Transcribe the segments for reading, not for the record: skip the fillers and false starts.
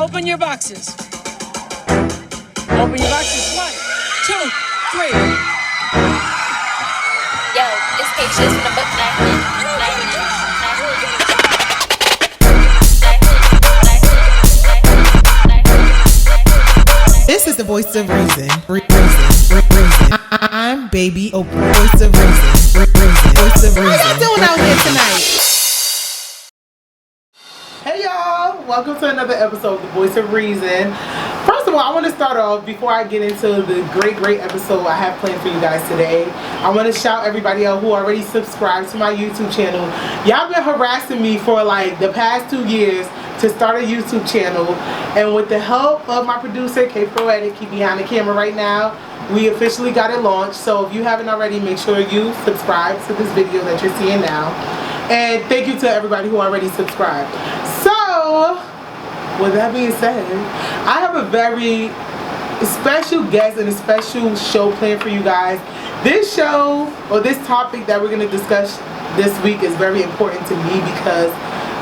Open your boxes. Open your boxes. 1, 2, 3. Yo, it's Patience from the book This is the voice of reason. I'm baby Oprah. Voice of reason. Voice of reason. How y'all doing out here tonight? Hey y'all, welcome to another episode of the Voice of Reason. First of all, I want to start off before I get into the great episode I have planned for you guys today. I want to shout everybody out who already subscribed to my YouTube channel. Y'all been harassing me for like the past 2 years to start a YouTube channel, and with the help of my producer K Poetic, he behind the camera right now, we officially got it launched. So if you haven't already, make sure you subscribe to this video that you're seeing now, and thank you to everybody who already subscribed. So with that being said, I have a very special guest and a special show planned for you guys. This show, or this topic that we're going to discuss this week, is very important to me because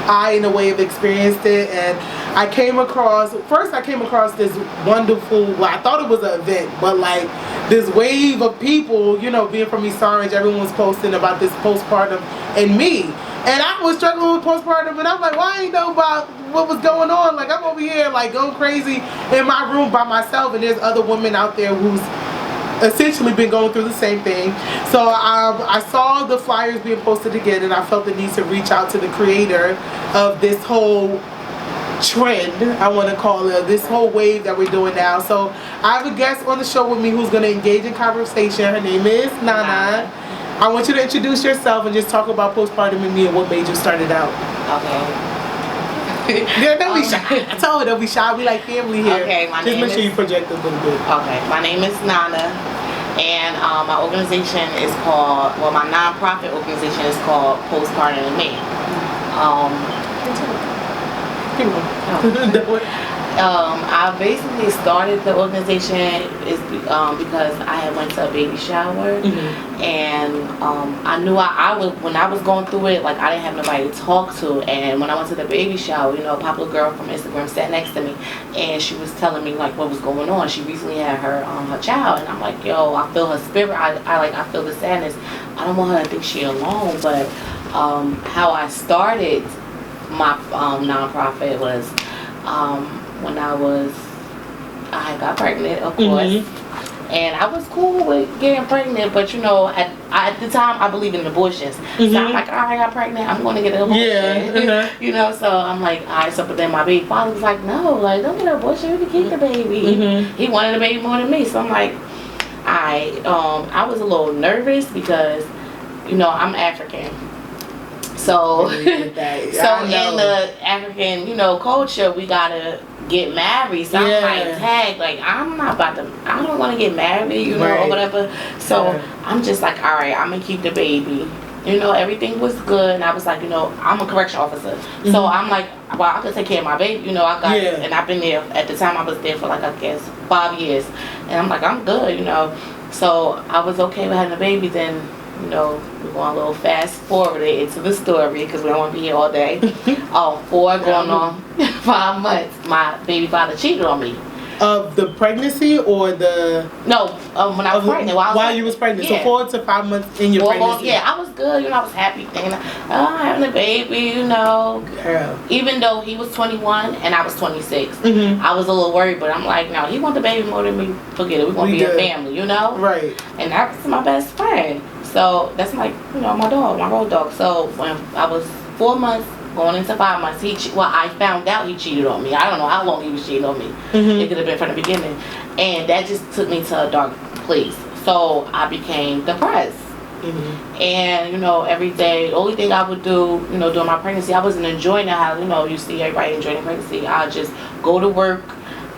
I, in a way, have experienced it. And I came across this wonderful, well, I thought it was an event, but like this wave of people, you know, being from East Orange, everyone was posting about this postpartum and me. And I was struggling with postpartum, and I'm like, well, I ain't know about what was going on. Like, I'm over here, like, going crazy in my room by myself, and there's other women out there who's essentially been going through the same thing. So I saw the flyers being posted again, and I felt the need to reach out to the creator of this whole trend, I want to call it, this whole wave that we're doing now. So I have a guest on the show with me who's going to engage in conversation. Her name is Nana. I want you to introduce yourself and just talk about Postpartum and Me and what made you start it out. Okay. Yeah, don't be shy. I told her don't be shy. We like family here. Okay, just make sure you project a little bit. Okay, my name is Nana, and my organization is called, well, my non-profit organization is called Postpartum and Me. I basically started the organization because I had went to a baby shower, and I knew I was, when I was going through it, like I didn't have nobody to talk to. And when I went to the baby shower, you know, a popular girl from Instagram sat next to me, and she was telling me like what was going on. She recently had her child, and I'm like, yo, I feel her spirit. I feel the sadness. I don't want her to think she alone. But how I started my nonprofit was when I got pregnant, of course, and I was cool with getting pregnant, but you know, at the time I believe in abortions, so I'm like, I got pregnant, I'm going to get an abortion, you know. So I'm like, alright. So but then my baby father was like, no, like don't get an abortion, you can keep the baby. He wanted the baby more than me, so I'm like, I was a little nervous because, you know, I'm African. So, in the African, you know, culture, we gotta get married. So I'm like, tag, like I don't want to get married, you know, or whatever. So I'm just like, all right, I'm gonna keep the baby. You know, everything was good, and I was like, you know, I'm a correction officer, so I'm like, well, I could take care of my baby. You know, I got it, and I've been there. At the time, I was there for like, I guess 5 years, and I'm like, I'm good, you know. So I was okay with having a baby. Then, you know, we're going a little fast forward into the story because we don't want to be here all day. 4 going on 5 months, my baby father cheated on me. Of the pregnancy or the... No, when I was pregnant. While you was pregnant. So 4 to 5 months in your pregnancy. Yeah, I was good. You know, I was happy thinking, oh, having a baby, you know. Girl. Even though he was 21 and I was 26. I was a little worried, but I'm like, no, he want the baby more than me. Forget it. We're going to be a family, you know? Right. And that was my best friend. So that's like, you know, my dog, my road dog. So when I was 4 months, going into 5 months, I found out he cheated on me. I don't know how long he was cheating on me. It could have been from the beginning. And that just took me to a dark place. So I became depressed. And, you know, every day, the only thing I would do, you know, during my pregnancy, I wasn't enjoying how, you know, you see everybody enjoying pregnancy. I just go to work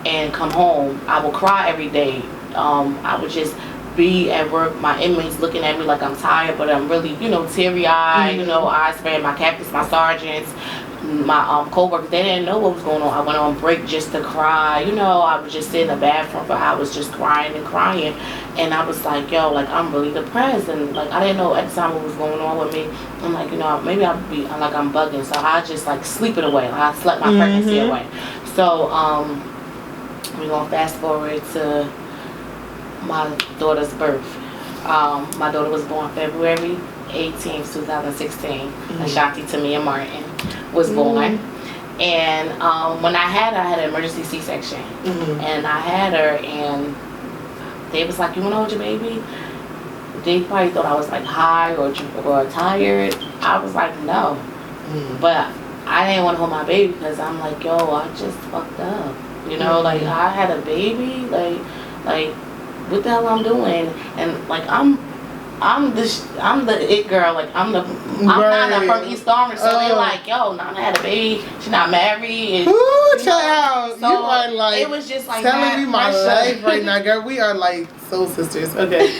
and come home. I would cry every day. I would just be at work, my inmates looking at me like I'm tired, but I'm really, you know, teary-eyed, you know, eyes red, my captains, my sergeants, my co-workers, they didn't know what was going on. I went on break just to cry, you know. I would just sit in the bathroom for hours just crying and crying, and I was like, yo, like I'm really depressed, and like I didn't know at the time what was going on with me. I'm like, you know, maybe I'm bugging, so I just like sleep it away. I slept my pregnancy away. So we're gonna fast forward to my daughter's birth. My daughter was born February 18th, 2016. Ashanti Tamia Martin was born. And when I had her, I had an emergency C-section. And I had her, and they was like, "You want to hold your baby?" They probably thought I was like high or tired. I was like, no. But I didn't want to hold my baby because I'm like, yo, I just fucked up. You know, like I had a baby, like what the hell I'm doing? And like I'm the it girl, like I'm Nana from East Orange, so they're like, yo, Nana had a baby, she's not married. And, ooh, child, so you are like, it was just like telling me my life right now, girl. We are like soul sisters. Okay,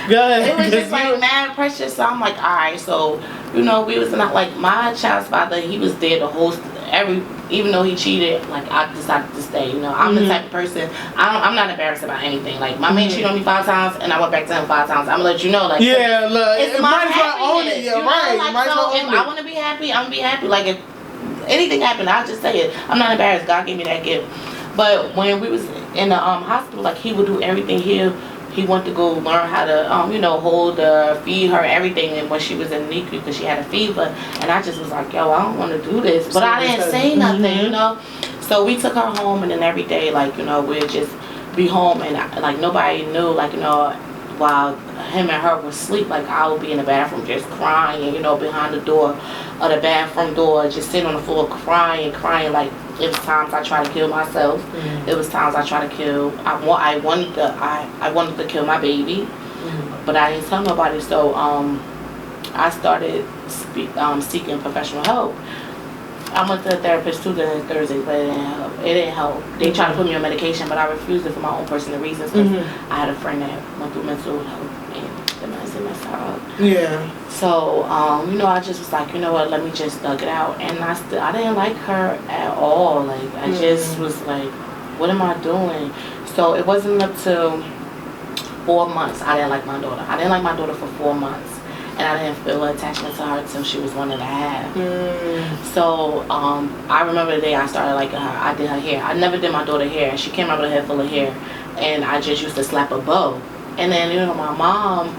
good. It was just like mad pressure, so I'm like, alright, so we was not like my child's father. He was there to host even though he cheated, like I decided to stay. I'm the type of person, I'm not embarrassed about anything. Like my man cheated on me 5 times and I went back to him 5 times. I'm gonna let you know, like, yeah, look, it's my happiness. Yeah, right. Like, so if I want to be happy, I'm gonna be happy. Like if anything happened, I'll just say it. I'm not embarrassed. God gave me that gift. But when we was in the hospital, like he would do everything here. He wanted to go learn how to, hold her, feed her, everything. And when she was in NICU, because she had a fever, and I just was like, yo, I don't want to do this. But I didn't say nothing, So we took her home, and then every day, like, we'd just be home, and like nobody knew, like, while him and her would sleep, like I would be in the bathroom just crying, behind the door of the bathroom door, just sitting on the floor crying. Like it was times I tried to kill myself. It was times I tried to kill. I wanted to kill my baby, but I didn't tell nobody. So I started seeking professional help. I went to the therapist Tuesday and Thursday, but it didn't help. They tried to put me on medication, but I refused it for my own personal reasons. Cause I had a friend that went through mental health, and the medicine messed her up. Yeah. So, I just was like, you know what? Let me just thug it out. And I didn't like her at all. Like I just was like, what am I doing? So it wasn't up to 4 months. I didn't like my daughter. I didn't like my daughter for 4 months. And I didn't feel an attachment to her until she was 1.5. So I remember the day I started liking her. I did her hair. I never did my daughter hair. She came out with a head full of hair, and I just used to slap a bow. And then my mom,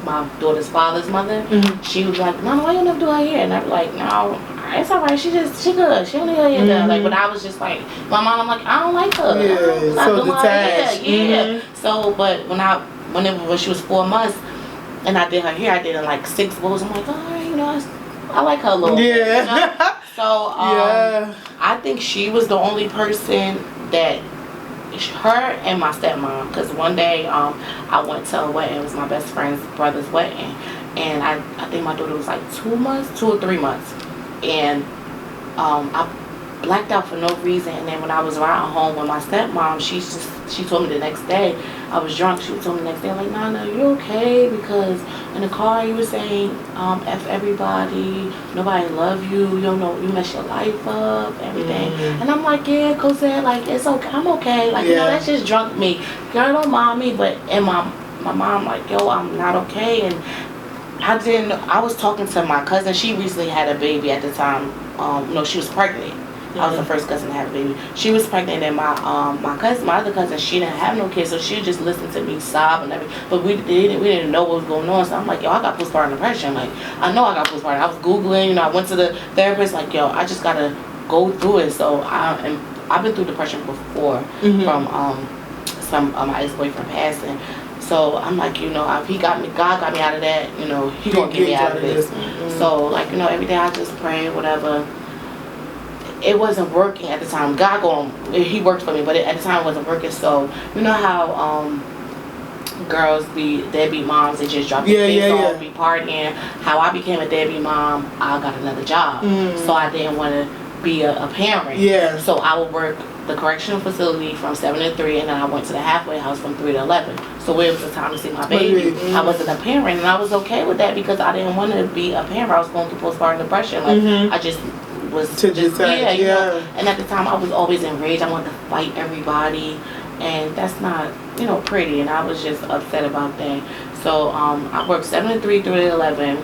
my daughter's father's mother, she was like, "Mama, why you never do her hair?" And I was like, "No, it's alright. She good. She don't need her hair done." Like, but I was just like, my mom, I'm like, I don't like her. Yeah, so detached. Yeah. So, but when she was 4 months. And I did her hair. I did it like 6 bows. I'm like, alright, I like her a little bit. So I think she was the only person that, her and my stepmom. Because one day I went to a wedding. It was my best friend's brother's wedding, and I think my daughter was like 2 or 3 months, and I blacked out for no reason. And then when I was riding home with my stepmom, she told me the next day, I was drunk, she told me the next day, like, "Nana, you okay? Because in the car you were saying, F everybody, nobody love you, you mess your life up, everything." And I'm like, yeah, Cosette, like, it's okay, I'm okay. Like, that's just drunk me. Girl, don't mind me. But, and my mom, like, yo, I'm not okay. And I was talking to my cousin. She recently had a baby at the time. She was pregnant. I was the first cousin to have a baby. She was pregnant, and my other cousin, she didn't have no kids, so she would just listen to me sob and everything. But we didn't know what was going on. So I'm like, yo, I got postpartum depression. Like, I know I got postpartum. I was Googling, I went to the therapist, like, yo, I just gotta go through it. So I've been through depression before from my ex-boyfriend passing. So I'm like, if he got me, God got me out of that, he gonna get me out of this. So like, every day I just pray, whatever. It wasn't working at the time. He worked for me, but at the time it wasn't working. So you know how girls be deadbeat moms, they just drop their kids off, be partying. How I became a deadbeat mom, I got another job. So I didn't want to be a parent. So I would work the correctional facility from 7 to 3, and then I went to the halfway house from 3 to 11. So it was the time to see my baby. I wasn't a parent, and I was okay with that because I didn't want to be a parent. I was going through postpartum depression. Like I just was and at the time I was always enraged. I wanted to fight everybody, and that's not pretty, and I was just upset about that. So I worked 7 to 3 through to 11.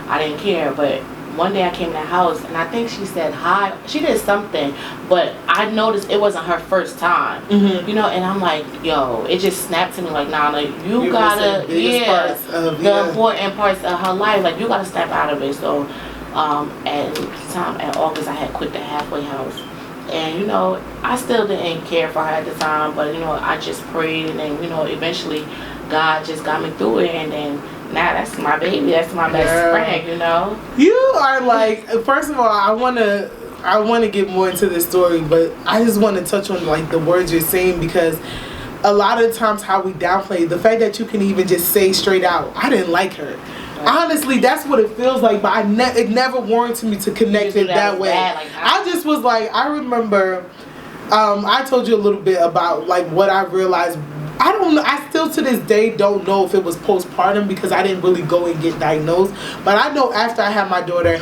I didn't care, but one day I came in the house and I think she said hi. She did something, but I noticed it wasn't her first time. You know, and I'm like, yo, it just snapped to me like, Nana, you gotta, the important parts of her life, like you gotta step out of it. So, at August I had quit the halfway house. And, you know, I still didn't care for her at the time, but, you know, I just prayed, and then, you know, eventually God just got me through it, and then now that's my baby, that's my best friend, you know. You are like, first of all, I want to get more into this story, but I just want to touch on, like, the words you're saying, because a lot of times how we downplay the fact that you can even just say straight out, I didn't like her. Honestly, that's what it feels like, but it never warranted me to connect it that way. Like, I just was like, I remember, I told you a little bit about like what I realized. I don't know. I still to this day don't know if it was postpartum because I didn't really go and get diagnosed. But I know after I had my daughter,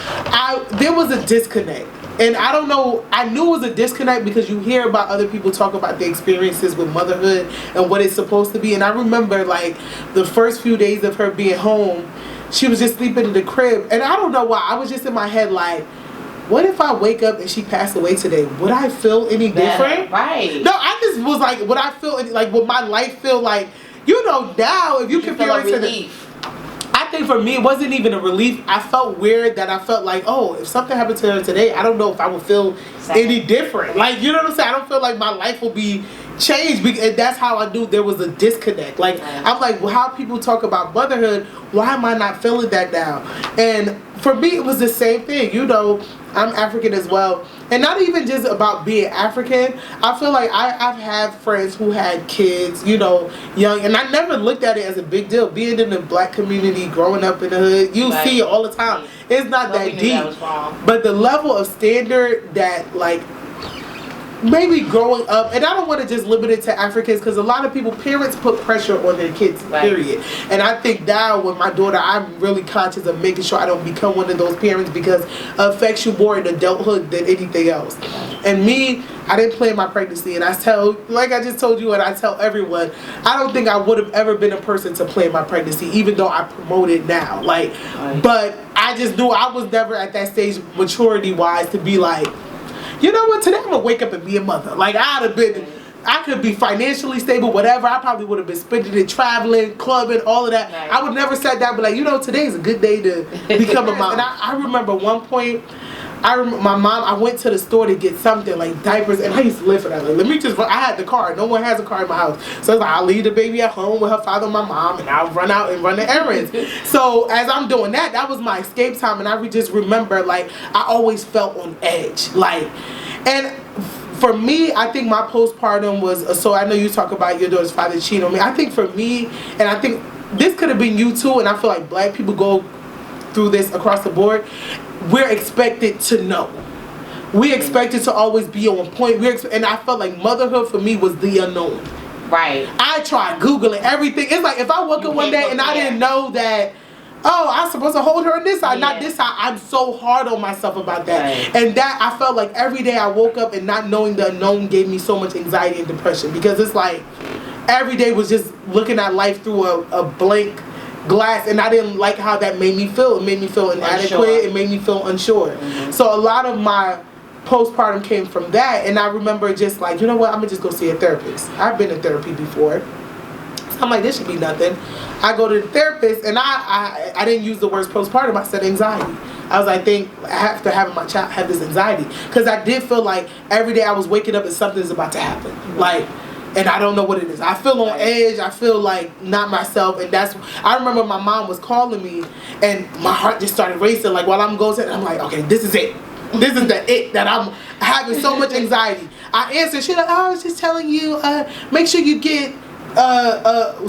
there was a disconnect. And I don't know, I knew it was a disconnect because you hear about other people talk about their experiences with motherhood and what it's supposed to be. And I remember like the first few days of her being home, she was just sleeping in the crib. And I don't know why, I was just in my head like, what if I wake up and she passed away today? Would I feel any different? Right. No, I just was like, would I feel any, like, would my life feel like, you know, now if you compare it to the... I think for me, it wasn't even a relief. I felt weird that I felt like, oh, if something happened to her today, I don't know if I would feel any different. Like, you know what I'm saying? I don't feel like my life will be changed. And that's how I knew there was a disconnect. Like, I'm like, well, how people talk about motherhood, why am I not feeling that now? And for me, it was the same thing. You know, I'm African as well. And not even just about being African. I feel like I've had friends who had kids, you know, young. And I never looked at it as a big deal. Being in the black community, growing up in the hood, you see it all the time. It's not that deep. But the level of standard that, like, maybe growing up, and I don't want to just limit it to Africans because a lot of people, parents put pressure on their kids, period. And I think now with my daughter, I'm really conscious of making sure I don't become one of those parents because it affects you more in adulthood than anything else. And me, I didn't plan my pregnancy, and I tell, like I just told you and I tell everyone, I don't think I would have ever been a person to plan my pregnancy, even though I promote it now. Like, but I just knew I was never at that stage maturity-wise to be like, you know what, today I'm going to wake up and be a mother. Like, I could be financially stable, whatever. I probably would have been spending it traveling, clubbing, all of that. I would never sat down and be like, you know, today's a good day to become a mom. And I remember one point, my mom, I went to the store to get something like diapers, and I used to live for that. Like, I had the car. No one has a car in my house. So I was like, I'll leave the baby at home with her father and my mom, and I'll run out and run the errands. So as I'm doing that, that was my escape time, and I just remember, like, I always felt on edge. Like, and for me, I think my postpartum was, so I know you talk about your daughter's father cheating on me. I think for me, and I think this could have been you too, and I feel like black people go through this across the board. We're expected to know. We expected to always be on point. And I felt like motherhood for me was the unknown. Right. I tried Googling everything. It's like if I woke up one day and I didn't know that, oh, I'm supposed to hold her on this side, not this side. I'm so hard on myself about that. Right. And that, I felt like every day I woke up and not knowing the unknown gave me so much anxiety and depression. Because it's like every day was just looking at life through a blank glass, and I didn't like how that made me feel. It made me feel inadequate. It made me feel unsure. So a lot of my postpartum came from that, and I remember just like, you know what, I'm gonna just go see a therapist. I've been in therapy before, so I'm like, this should be nothing. I go to the therapist, and I didn't use the words postpartum. I said anxiety. I was like, I think after having my child have this anxiety, because I did feel like every day I was waking up and something's about to happen. Like, and I don't know what it is. I feel on edge. I feel like not myself. And that's, I remember my mom was calling me and my heart just started racing. Like while I'm going to, I'm like, okay, this is it. This is the it that I'm having so much anxiety. I answered, she's like, oh, I was just telling you, make sure you get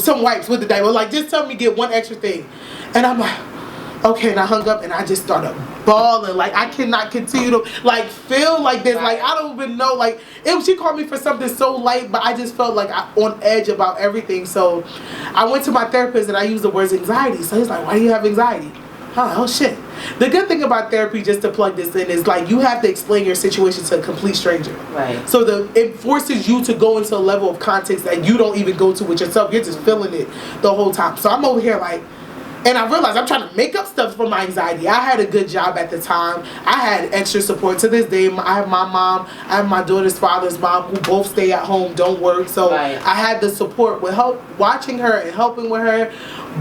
some wipes with the diaper. Like, just tell me get one extra thing. And I'm like, okay, and I hung up and I just started bawling. Like, I cannot continue to, like, feel like this. Like, I don't even know. Like, she called me for something so light, but I just felt like on edge about everything. So I went to my therapist and I used the words anxiety. So he's like, why do you have anxiety? Oh, shit. The good thing about therapy, just to plug this in, is like you have to explain your situation to a complete stranger. Right. So it forces you to go into a level of context that you don't even go to with yourself. You're just feeling it the whole time. So I'm over here like, And I realized I'm trying to make up stuff for my anxiety. I had a good job at the time. I had extra support. To this day, I have my mom, I have my daughter's father's mom, who both stay at home, don't work. So right. I had the support with help, watching her and helping with her.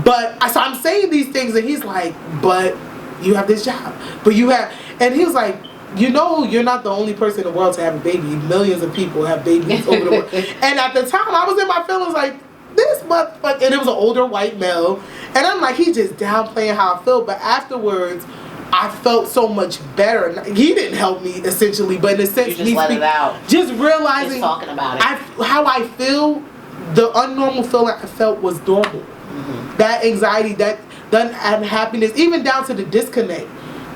But so I'm saying these things, and he's like, but you have this job. But you have, and he was like, you know, you're not the only person in the world to have a baby. Millions of people have babies over the world. And at the time, I was in my feelings like, this motherfucker, and it was an older white male. And I'm like, he just downplaying how I felt. But afterwards, I felt so much better. He didn't help me, essentially, but in a sense, you just let it out. Just realizing just talking about it. How I feel, the unnormal feeling I felt was normal. Mm-hmm. That anxiety, that unhappiness, even down to the disconnect.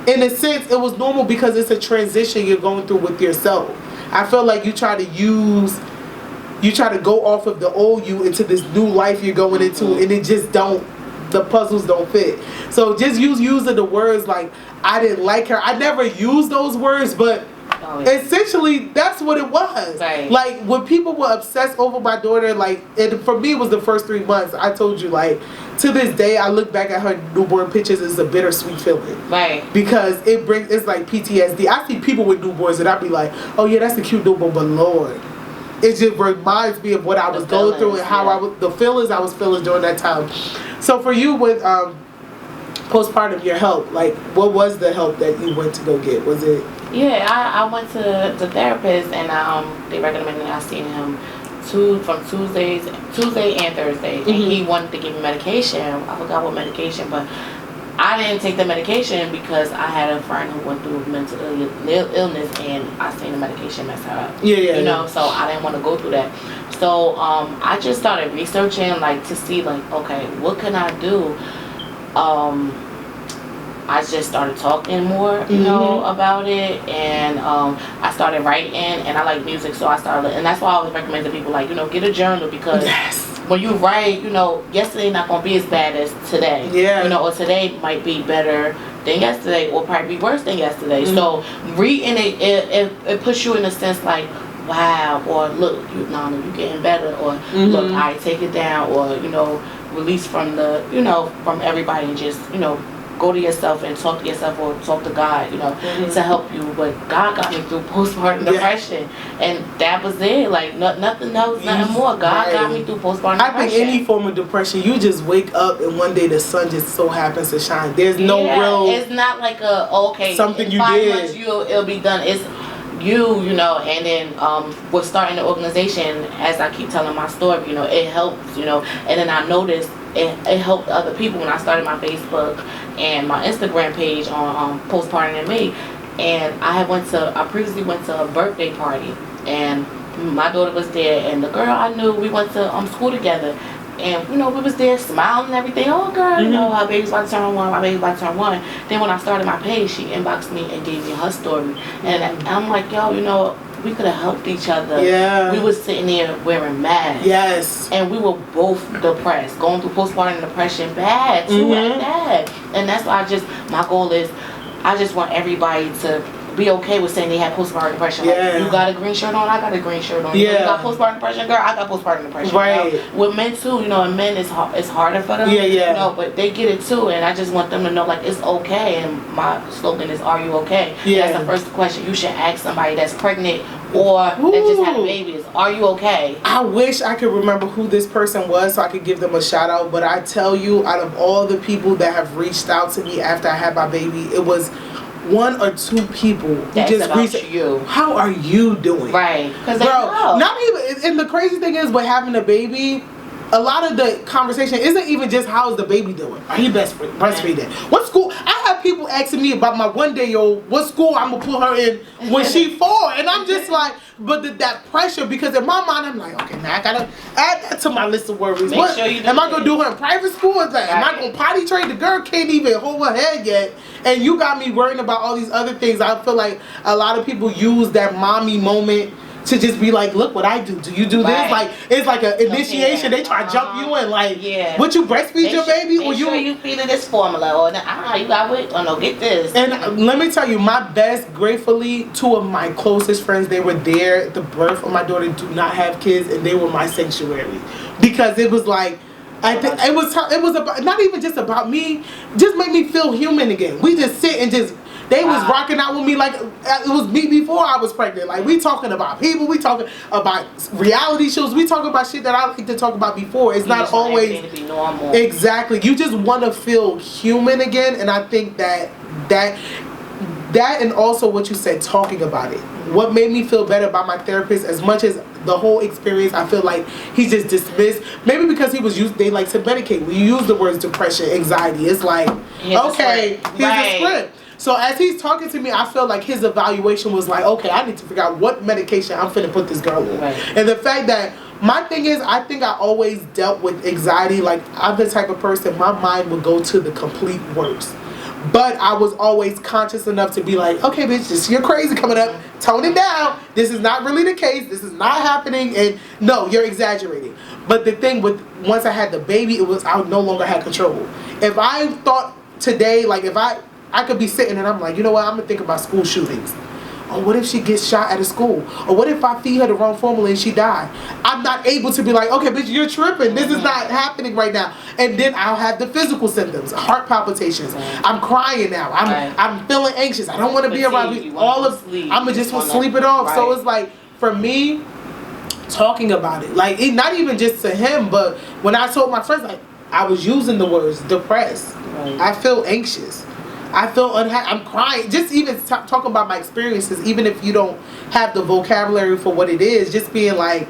In a sense, it was normal because it's a transition you're going through with yourself. I feel like you try to go off of the old you into this new life you're going into, and it just the puzzles don't fit. So just using the words like, I didn't like her. I never used those words, but essentially that's what it was. Right. Like, when people were obsessed over my daughter, like, for me it was the first 3 months. I told you, like, to this day I look back at her newborn pictures, it's a bittersweet feeling. Right. Because it's like PTSD. I see people with newborns and I be like, oh yeah, that's a cute newborn, but Lord, it just reminds me of what I was going through and how the feelings I was feeling during that time. So for you with postpartum, your help, like, what was the help that you went to go get? Was it? Yeah, I went to the therapist, and they recommended I see him from Tuesday and Thursday, and he wanted to give me medication. I forgot what medication, but I didn't take the medication because I had a friend who went through mental illness, and I seen the medication mess her up. You know, so I didn't want to go through that. So I just started researching, like, to see, like, okay, what can I do? I just started talking more, you know, about it, and I started writing, and I like music, so I started, and that's why I always recommend to people, like, you know, get a journal, because when you write, you know, yesterday not gonna be as bad as today. Yeah. You know, or today might be better than yesterday, or probably be worse than yesterday. So reading it puts you in a sense like, wow, or look, Nana, you getting better, or look, I take it down, or, you know, release from the, you know, from everybody, and just, you know, go to yourself and talk to yourself, or talk to God, you know, to help you. But God got me through postpartum depression, and that was it. Like, nothing else, nothing more. God got me through postpartum depression. I think any form of depression, you just wake up and one day the sun just so happens to shine. There's no real. It's not like something in you 5 did. months it'll be done. It's you know, and then with starting the organization, as I keep telling my story, you know, it helps, you know, and then I noticed it helped other people when I started my Facebook and my Instagram page on Postpartum and Me. And I previously went to a birthday party, and my daughter was there, and the girl I knew, we went to school together, and, you know, we was there smiling and everything. Oh, girl, you know, our baby's about to turn 1, my baby's about to turn 1. Then when I started my page, she inboxed me and gave me her story, and I'm like, yo, you know, we could have helped each other. Yeah. We was sitting there wearing masks. Yes. And we were both depressed, going through postpartum depression, bad too, like that. And that's why my goal is, I just want everybody to be okay with saying they have postpartum depression. Like, you got a green shirt on, I got a green shirt on. You got postpartum depression, girl, I got postpartum depression. Right. You know? With men too, you know, and men it's harder for them. You know, but they get it too, and I just want them to know, like, it's okay. And my slogan is, are you okay? That's the first question you should ask somebody that's pregnant or that just had a baby is, are you okay? I wish I could remember who this person was so I could give them a shout out, but I tell you, out of all the people that have reached out to me after I had my baby, it was 1 or 2 people who just reached you. How are you doing? Right. Because, bro, not even, and the crazy thing is, with having a baby, a lot of the conversation isn't even just how's the baby doing. Are you breastfeeding? What school? I have people asking me about my 1-day-old, what school I'm gonna put her in when she 4, and I'm just like, but that pressure, because in my mind I'm like, okay, now I gotta add that to my list of worries. Make sure you do. Am I gonna do her in private school? Am I gonna potty train? The girl can't even hold her head yet, and you got me worrying about all these other things. I feel like a lot of people use that mommy moment to just be like, look what I do. Do you do this? Like, it's like an initiation. They try to jump you in. Like, would you breastfeed your baby? Or you feeding this formula? Or you got wait. Oh no, get this. And let me tell you, my best, gratefully, 2 of my closest friends, they were there at the birth of my daughter, do not have kids, and they were my sanctuary, because it was like, I think it was about, not even just about me, just made me feel human again. We just sit and just, they was rocking out with me like it was me before I was pregnant. Like, we talking about people, we talking about reality shows, we talking about shit that I like to talk about before. It's not always to be normal. Exactly. You just want to feel human again, and I think that and also what you said, talking about it. What made me feel better about my therapist, as much as the whole experience, I feel like he just dismissed. Maybe because he was they like to medicate. We use the words depression, anxiety. It's like, okay, here's the script. So as he's talking to me, I feel like his evaluation was like, okay, I need to figure out what medication I'm finna put this girl on. Right. And the fact that, my thing is, I think I always dealt with anxiety. Like, I'm the type of person, my mind would go to the complete worst. But I was always conscious enough to be like, okay, bitch, this, you're crazy coming up. Tone it down. This is not really the case. This is not happening. And no, you're exaggerating. But the thing with, once I had the baby, it was, I no longer had control. If I thought today, like, if I could be sitting and I'm like, you know what, I'm going to think about school shootings. Or what if she gets shot at a school? Or what if I feed her the wrong formula and she die? I'm not able to be like, okay, bitch, you're tripping. This is not happening right now. And then I'll have the physical symptoms, heart palpitations. I'm crying now. I'm feeling anxious. I don't want to be around people. I'm gonna just sleep it off. So it's like, for me, talking about it, like, it, not even just to him, but when I told my friends, like, I was using the words depressed. I feel anxious. I feel unhappy. I'm crying. Just even talking about my experiences, even if you don't have the vocabulary for what it is, just being like,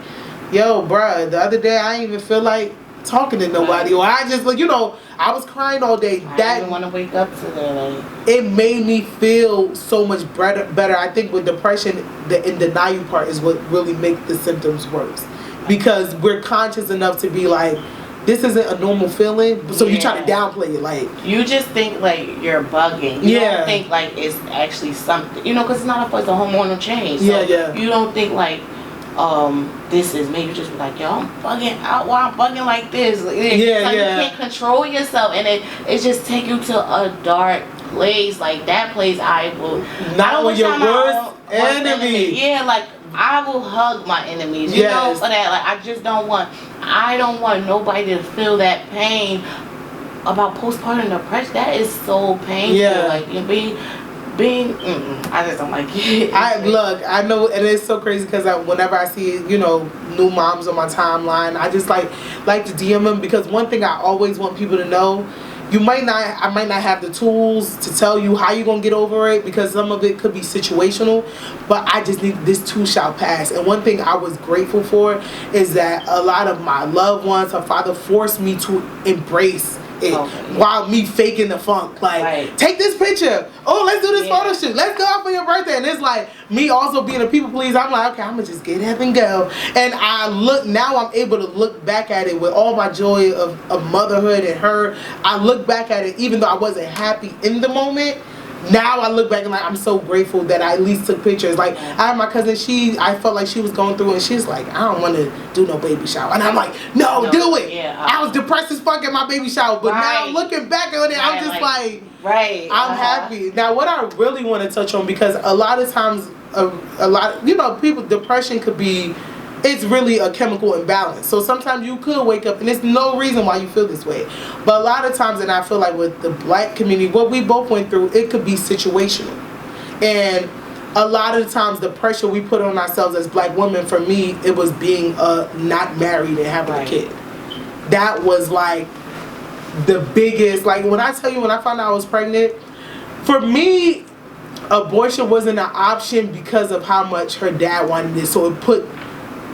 yo, bruh, the other day I didn't even feel like talking to nobody. Or I just, like, you know, I was crying all day. I didn't want to wake up to that. It made me feel so much better. I think with depression, the in denial part is what really makes the symptoms worse. Because we're conscious enough to be like, this isn't a normal feeling, so you try to downplay it. Like, you just think like you're bugging. You don't think like it's actually something. You know, because it's not a hormonal change. So you don't think like, this is maybe just like, yo, I'm bugging out. Why I'm bugging like this? You can't control yourself, and it just take you to a dark place. Like, that place, I don't want your worst enemy. Yeah, like, I will hug my enemies, you know, for that. Like, I don't want nobody to feel that pain about postpartum depression. That is so painful. Like, being, I just don't like it. I know, and it's so crazy because whenever I see, you know, new moms on my timeline, I just like to DM them, because one thing I always want people to know, I might not have the tools to tell you how you're going to get over it, because some of it could be situational, but I just need, this too shall pass. And one thing I was grateful for is that a lot of my loved ones, her father forced me to embrace it while me faking the funk. Like, take this picture. Oh, let's do this photo shoot. Let's go out for your birthday. And it's like, me also being a people pleaser, I'm like, okay, I'm going to just get up and go. And now I'm able to look back at it with all my joy of motherhood and her. I look back at it, even though I wasn't happy in the moment. Now I look back and like, I'm so grateful that I at least took pictures. Like, I had my cousin, I felt like she was going through it, and she's like, I don't want to do no baby shower. And I'm like, no, do it. I was depressed as fuck at my baby shower, but now looking back on it, I'm just like I'm happy. Now, what I really want to touch on, because a lot of times, you know, people, depression could be, it's really a chemical imbalance. So sometimes you could wake up and there's no reason why you feel this way. But a lot of times, and I feel like with the black community, what we both went through, it could be situational. And a lot of the times, the pressure we put on ourselves as black women, for me, it was being not married and having a kid. That was like the biggest, like, when I tell you, when I found out I was pregnant, for me, abortion wasn't an option because of how much her dad wanted it. So it put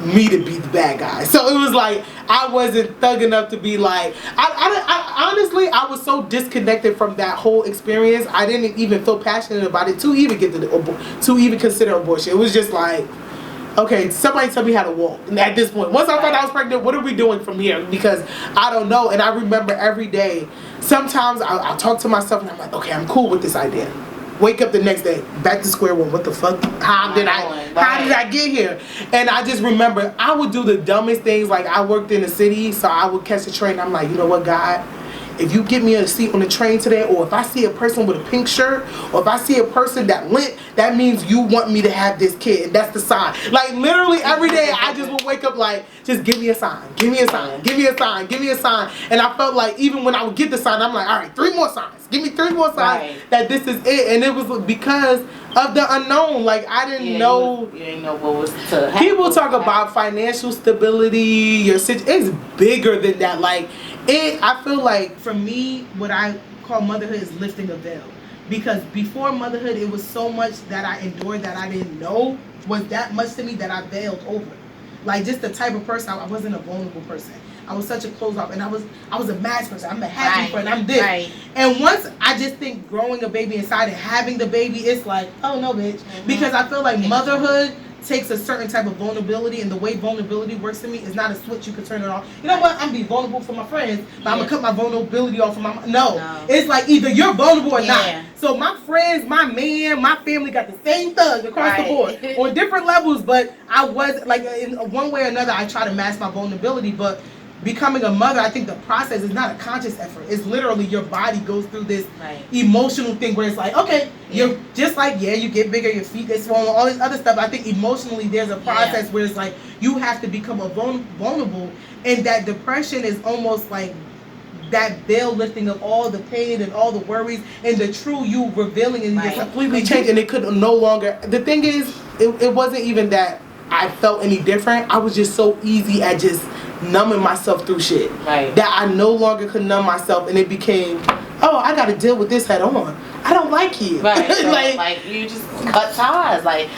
me to be the bad guy. So it was like, I wasn't thug enough to be like, I honestly, I was so disconnected from that whole experience. I didn't even feel passionate about it to even get to even consider abortion. It was just like, okay, somebody tell me how to walk. And at this point, once I found out I was pregnant, what are we doing from here? Because I don't know. And I remember every day, sometimes I'll talk to myself and I'm like, okay, I'm cool with this idea. Wake up the next day, back to square one. What the fuck? How did I get here? And I just remember I would do the dumbest things. Like, I worked in the city, so I would catch the train. I'm like, you know what, God? if you get me a seat on the train today, or if I see a person with a pink shirt, or if I see a person that limp, that means you want me to have this kid, and that's the sign. Like literally every day I just would wake up like, just give me a sign, give me a sign, give me a sign, give me a sign. And I felt like even when I would get the sign, I'm like, all right, 3 more signs, give me 3 more signs that this is it. And it was because of the unknown. Like I didn't know. You didn't know what was to happen. People talk about financial stability, your situation. It's bigger than that. Like I feel like for me, what I call motherhood is lifting a veil. Because before motherhood, it was so much that I endured that I didn't know was that much to me that I veiled over. Like just the type of person, I wasn't a vulnerable person. I was such a closed off, and I was a mass person. I'm a happy friend. I'm this. Right. And once I just think growing a baby inside and having the baby, it's like, oh no, bitch. Because I feel like motherhood takes a certain type of vulnerability, and the way vulnerability works to me is not a switch you can turn it off. You know what? I'm gonna be vulnerable for my friends, but I'm gonna cut my vulnerability off for my no. It's like either you're vulnerable or not. So my friends, my man, my family got the same thug across the board on different levels, but I was like in one way or another I try to mask my vulnerability. But becoming a mother, I think the process is not a conscious effort. It's literally your body goes through this emotional thing where it's like, okay, you're just like, you get bigger, your feet get swollen, all this other stuff. I think emotionally there's a process where it's like you have to become a vulnerable, and that depression is almost like that veil lifting of all the pain and all the worries, and the true you revealing, and you're completely changed, and it could no longer. The thing is, it wasn't even that I felt any different. I was just so easy at just numbing myself through shit that I no longer could numb myself, and it became, oh, I got to deal with this head on. I don't like you. So like you just cut ties. Like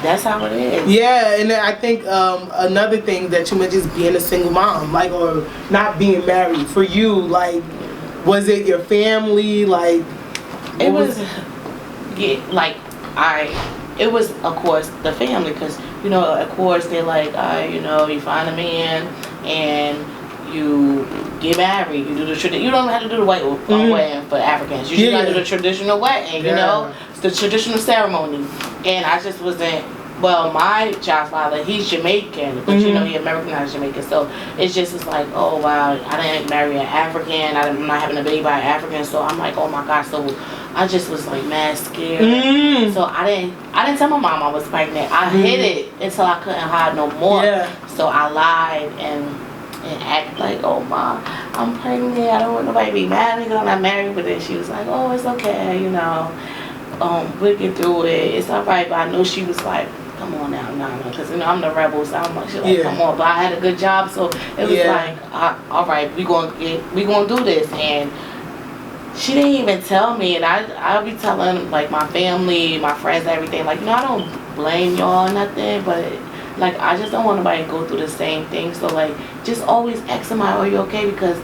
that's how it is. Yeah, and then I think another thing that you mentioned is being a single mom, like, or not being married. For you, like, was it your family? Like, it was it was, of course, the family, because, you know, of course, they're like, you know, you find a man and you get married. You do the tradition. You don't have to do the white wedding for Africans. You just got to do the traditional wedding, you know, it's the traditional ceremony. And I just wasn't, well, my child's father, he's Jamaican, but you know, he Americanized Jamaican. So it's like, oh, wow, I didn't marry an African. I'm not having a baby by an African. So I'm like, oh, my gosh. So I just was like mad scared. So I didn't tell my mom I was pregnant. I hid it until I couldn't hide no more. So I lied and act like, oh, Mom, I'm pregnant. I don't want nobody to be mad because I'm not married. But then she was like, oh, it's okay, you know. We'll get through it. It's all right. But I know she was like, come on now, Nana, because, you know, I'm the rebel. So I'm like, she's like, come on. But I had a good job, so it was like, all right, we gonna do this. And she didn't even tell me, and I'll be telling like my family, my friends, everything. Like, you know, I don't blame y'all or nothing, but like I just don't want nobody to go through the same thing. So like, just always ask somebody, are you okay? Because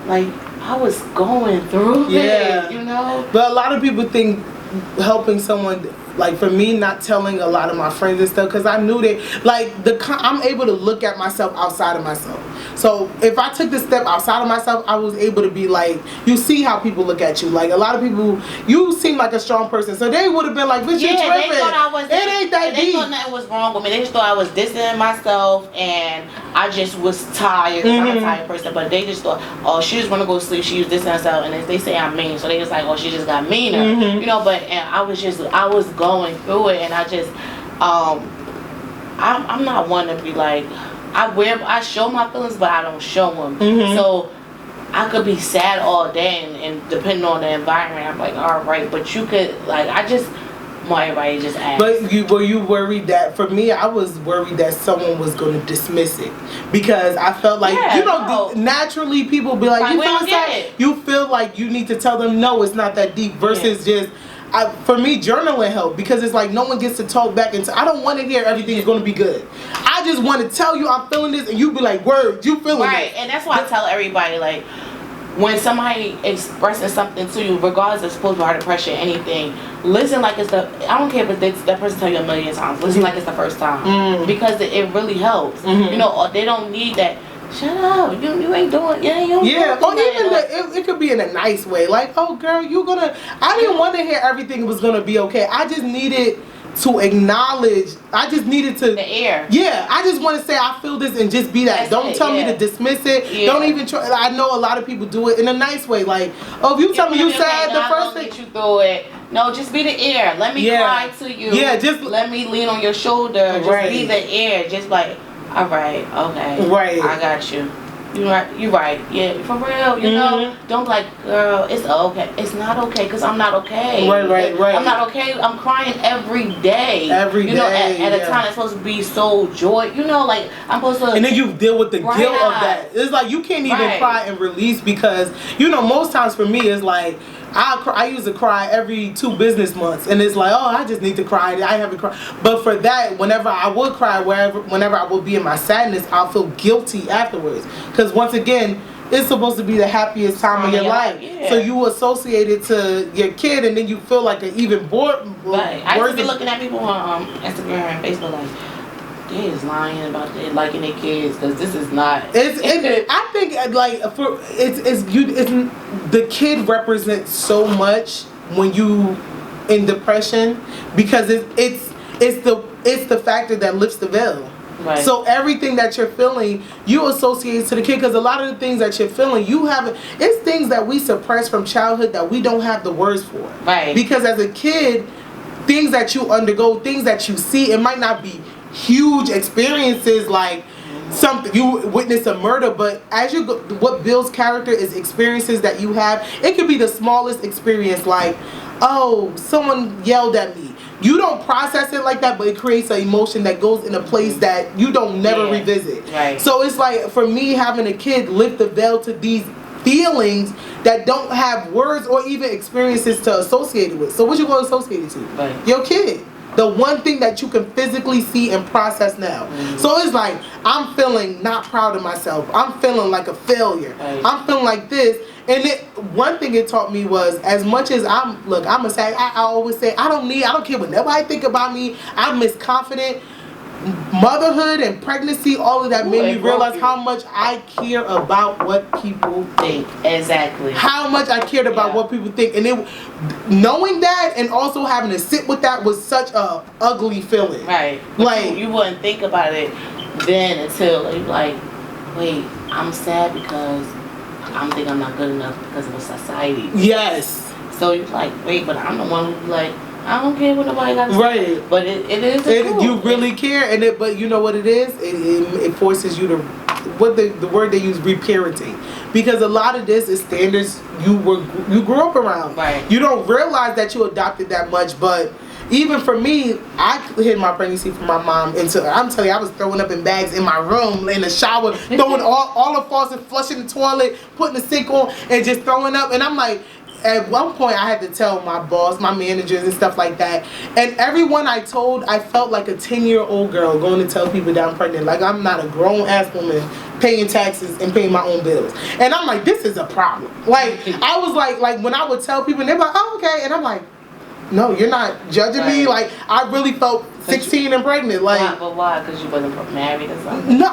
like I was going through it, you know. But a lot of people think helping someone, like for me, not telling a lot of my friends and stuff, because I knew that, like, I'm able to look at myself outside of myself. So if I took this step outside of myself, I was able to be like, you see how people look at you. Like, a lot of people, you seem like a strong person, so they would have been like, bitch, you're tripping. They thought I was, it ain't that deep. They thought nothing was wrong with me. They just thought I was distancing myself, and I just was tired. I'm a tired person, but they just thought, oh, she just want to go to sleep. She was distancing herself, and they say I'm mean, so they just like, oh, she just got meaner, you know. But and I was going through it, and I just, I'm not one to be like, I show my feelings, but I don't show them. So I could be sad all day, and depending on the environment, I'm like, all right. But you could, like, I just want everybody to just ask. But were you worried that, for me, I was worried that someone was going to dismiss it, because I felt like, naturally people be like, you feel like you need to tell them, no, it's not that deep, versus just. For me, journaling helped, because it's like no one gets to talk back into. I don't want to hear everything is going to be good. I just want to tell you I'm feeling this, and you be like, word, you feeling right. And that's why I tell everybody, like, when somebody expressing something to you, regardless of postpartum depression, anything, listen like it's I don't care if that person tell you a million times. Listen like it's the first time, because it really helps. You know, they don't need that. Shut up! You ain't doing. Or even it could be in a nice way. Like, oh girl, I didn't want to hear everything was gonna be okay. I just needed to acknowledge. I just needed to. The air. Yeah, I just want to say I feel this and just be that. Don't tell me to dismiss it. Yeah. Don't even try. I know a lot of people do it in a nice way. Like, oh, if you tell me you sad, the first thing. Get you through it. No, just be the air. Let me cry to you. Yeah, just let me lean on your shoulder. Just be the air. Just like, all right, okay, right, I got you. You're right. Yeah, for real. You know, don't be like, girl, it's okay. It's not okay because I'm not okay. Right. I'm not okay. I'm crying every day. You know, at a time it's supposed to be so joy. You know, like I'm supposed to. And then you deal with the guilt of that. It's like you can't even cry and release because you know most times for me it's like. I used to cry every 2 business months, and it's like, oh, I just need to cry. I haven't cried. But for that, whenever I would cry, whenever I would be in my sadness, I'll feel guilty afterwards. Because once again, it's supposed to be the happiest time of your life. Yeah. So you associate it to your kid, and then you feel like an even more. Right. I used to be looking at people on Instagram and Facebook like, they is lying about they liking their kids because this is not. I think like the kid represents so much when you in depression because it's the factor that lifts the veil. Right. So everything that you're feeling, you associate to the kid because a lot of the things that you're feeling, it's things that we suppress from childhood that we don't have the words for. Right. Because as a kid, things that you undergo, things that you see, it might not be huge experiences like something you witness a murder, but as you go, what builds character is experiences that you have. It could be the smallest experience like, oh, someone yelled at me. You don't process it like that, but it creates an emotion that goes in a place that you don't never revisit. Right. So it's like for me having a kid lift the veil to these feelings that don't have words or even experiences to associate it with. So what you going to associate it to? Right. Your kid. The one thing that you can physically see and process now. So it's like, I'm feeling not proud of myself. I'm feeling like a failure. Right. I'm feeling like this. And one thing it taught me was, as much as I'm a sad, I always say, I don't care what nobody think about me. I'm misconfident. Motherhood and pregnancy, all of that made me realize how much I care about what people think. Exactly. How much I cared about what people think. And knowing that and also having to sit with that was such a ugly feeling. Right. Like you wouldn't think about it then until you're like, wait, I'm sad because I think I'm not good enough because of society. Yes. So you're like, wait, but I'm the one who's like, I don't care what nobody got to say. Right. But it is the truth. You really care, but you know what it is? It forces you to, what the word they use, reparenting. Because a lot of this is standards you grew up around. Right. You don't realize that you adopted that much, but even for me, I hid my pregnancy from my mom until, I'm telling you, I was throwing up in bags in my room, in the shower, throwing all the faucets, flushing the toilet, putting the sink on, and just throwing up. And I'm like, at one point I had to tell my boss, my managers and stuff like that. And everyone I told, I felt like a 10-year-old girl going to tell people that I'm pregnant. Like I'm not a grown ass woman paying taxes and paying my own bills. And I'm like, this is a problem. Like I was like when I would tell people and they're like, oh, okay. And I'm like, no, you're not judging me. Like I really felt 16 and pregnant. Like, but why? Because you wasn't married or something? No,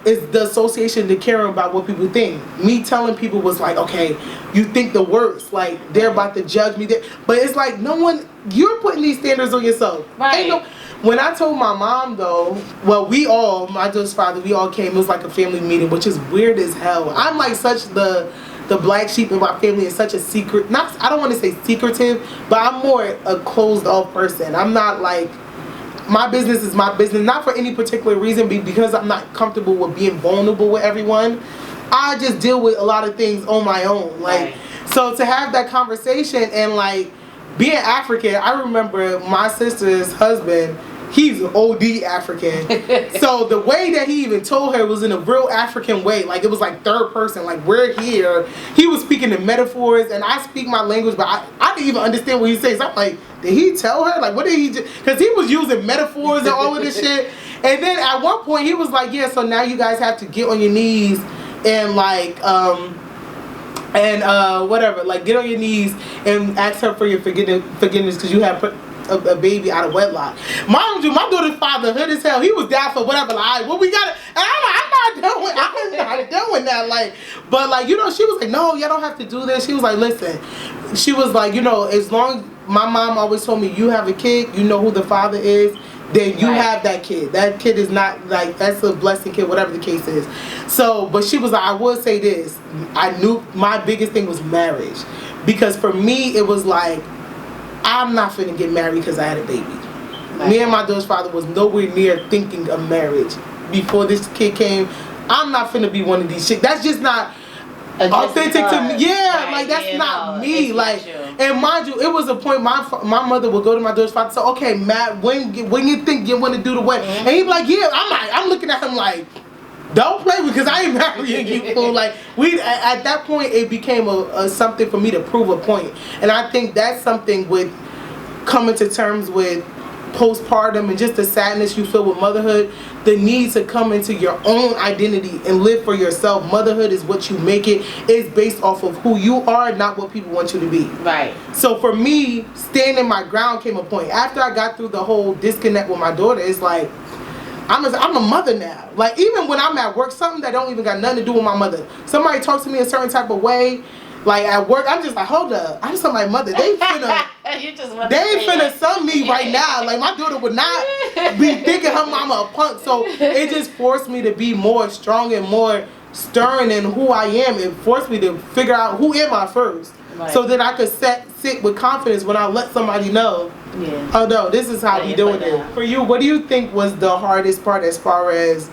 it's the association to caring about what people think. Me telling people was like, okay, you think the worst. Like, they're about to judge me. But it's like, you're putting these standards on yourself. Right. When I told my mom, though, well, my daughter's father, we all came. It was like a family meeting, which is weird as hell. I'm like such the black sheep in my family is such a secret. I don't want to say secretive, but I'm more a closed off person. I'm not like, my business is my business, not for any particular reason, because I'm not comfortable with being vulnerable with everyone. I just deal with a lot of things on my own. Like, so to have that conversation and like being African, I remember my sister's husband, he's an OD African. So the way that he even told her was in a real African way. Like it was like third person, like we're here. He was speaking in metaphors and I speak my language, but I didn't even understand what he says. I'm like, did he tell her? Like what did he do? Because he was using metaphors and all of this shit. And then at one point he was like, yeah, so now you guys have to get on your knees and like, whatever, like get on your knees and ask her for your forgiveness because you have a baby out of wedlock. Mind you, my daughter's father hood as hell. He was down for whatever. Like, all right, well, we got it. And I'm not doing that. Like, but like, you know, she was like, no, y'all don't have to do this. She was like, listen. She was like, you know, as long my mom always told me, you have a kid, you know who the father is, then you have that kid. That kid is not like, that's a blessing kid, whatever the case is. So, but she was like, I would say this. I knew my biggest thing was marriage. Because for me, it was like, I'm not finna get married because I had a baby. Right. Me and my daughter's father was nowhere near thinking of marriage. Before this kid came, I'm not finna be one of these chicks. That's just not authentic to me. Yeah, like that's not me. Like, and mind you, it was a point my mother would go to my daughter's father and say, okay, Matt, when you think you want to do the wedding? And he'd be like, yeah, I'm looking at him like, don't play with, because I ain't marrying you, fool. Like, we at that point it became a something for me to prove a point. And I think that's something with coming to terms with postpartum and just the sadness you feel with motherhood, the need to come into your own identity and live for yourself. Motherhood is what you make it. It's based off of who you are, not what people want you to be. Right. So for me, standing my ground came a point. After I got through the whole disconnect with my daughter, it's like, I'm a mother now. Like, even when I'm at work, something that don't even got nothing to do with my mother. Somebody talks to me a certain type of way, like at work, I'm just like, hold up, I'm somebody's mother. They finna sum me right now. Like, my daughter would not be thinking her mama a punk. So it just forced me to be more strong and more stern in who I am. It forced me to figure out who am I first. Right. So that I could sit with confidence when I let somebody know, oh no, this is how we doing it. For you, what do you think was the hardest part as far as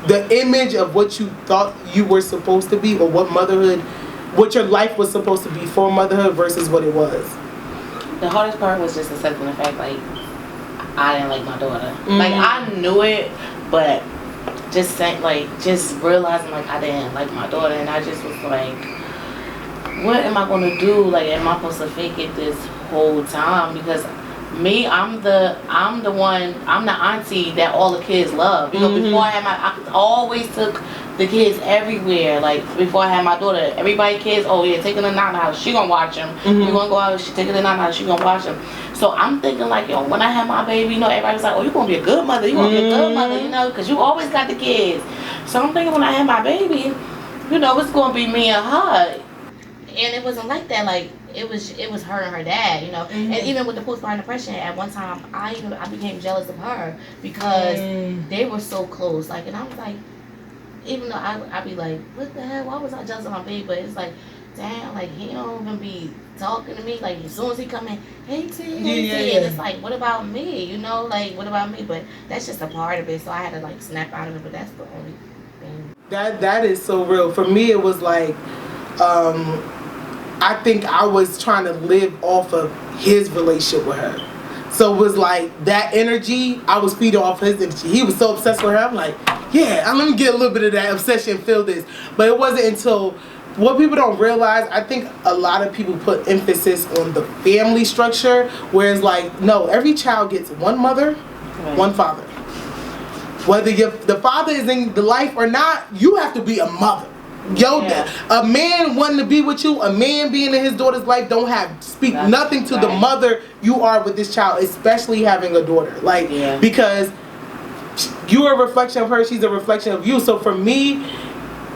the image of what you thought you were supposed to be, or what your life was supposed to be for motherhood versus what it was? The hardest part was just accepting the fact, like, I didn't like my daughter. Mm-hmm. Like, I knew it, but just realizing, like, I didn't like my daughter, and I just was like, what am I gonna do? Like, am I supposed to fake it this whole time? Because me, I'm the auntie that all the kids love. You know, before I always took the kids everywhere. Like, before I had my daughter, everybody kids, oh yeah, taking her to Nana house, she gonna watch them. We gonna go out, she taking her to Nana house, she gonna watch them. So I'm thinking, like, yo, when I had my baby, you know, everybody was like, oh, you gonna be a good mother, you gonna be a good mother, you know, because you always got the kids. So I'm thinking, when I had my baby, you know, it's gonna be me and her. And it wasn't like that. Like, it was her and her dad, you know. And even with the postpartum depression, at one time I became jealous of her because they were so close. Like, and I was like, even though I'd be like, what the hell? Why was I jealous of my baby? But it's like, damn, like, he don't even be talking to me. Like, as soon as he come in, hey T, hey T, and it's like, what about me? You know, like, what about me? But that's just a part of it. So I had to, like, snap out of it. But that's the only thing. That is so real. For me, it was like, I think I was trying to live off of his relationship with her. So it was like that energy, I was feeding off his energy. He was so obsessed with her. I'm like, yeah, let me get a little bit of that obsession, feel this. But it wasn't until, what people don't realize, I think a lot of people put emphasis on the family structure, whereas, like, no, every child gets one mother, one father. Whether the father is in the life or not, you have to be a mother. A man wanting to be with you, a man being in his daughter's life, speak nothing to the mother you are with this child, especially having a daughter. Like, because you're a reflection of her, she's a reflection of you. So for me,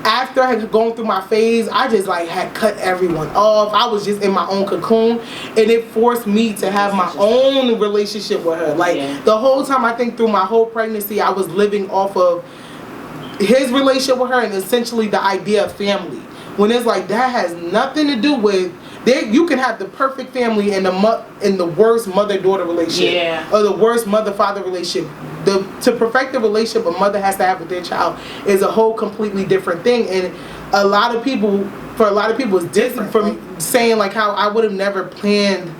after I had gone through my phase, I just like had cut everyone off. I was just in my own cocoon, and it forced me to have my own relationship with her. Like, the whole time, I think through my whole pregnancy, I was living off of his relationship with her and essentially the idea of family. When it's like, that has nothing to do with, you can have the perfect family and the worst mother-daughter relationship, or the worst mother-father relationship. To perfect the relationship a mother has to have with their child is a whole completely different thing. And for a lot of people, it's different from saying, like, how I would have never planned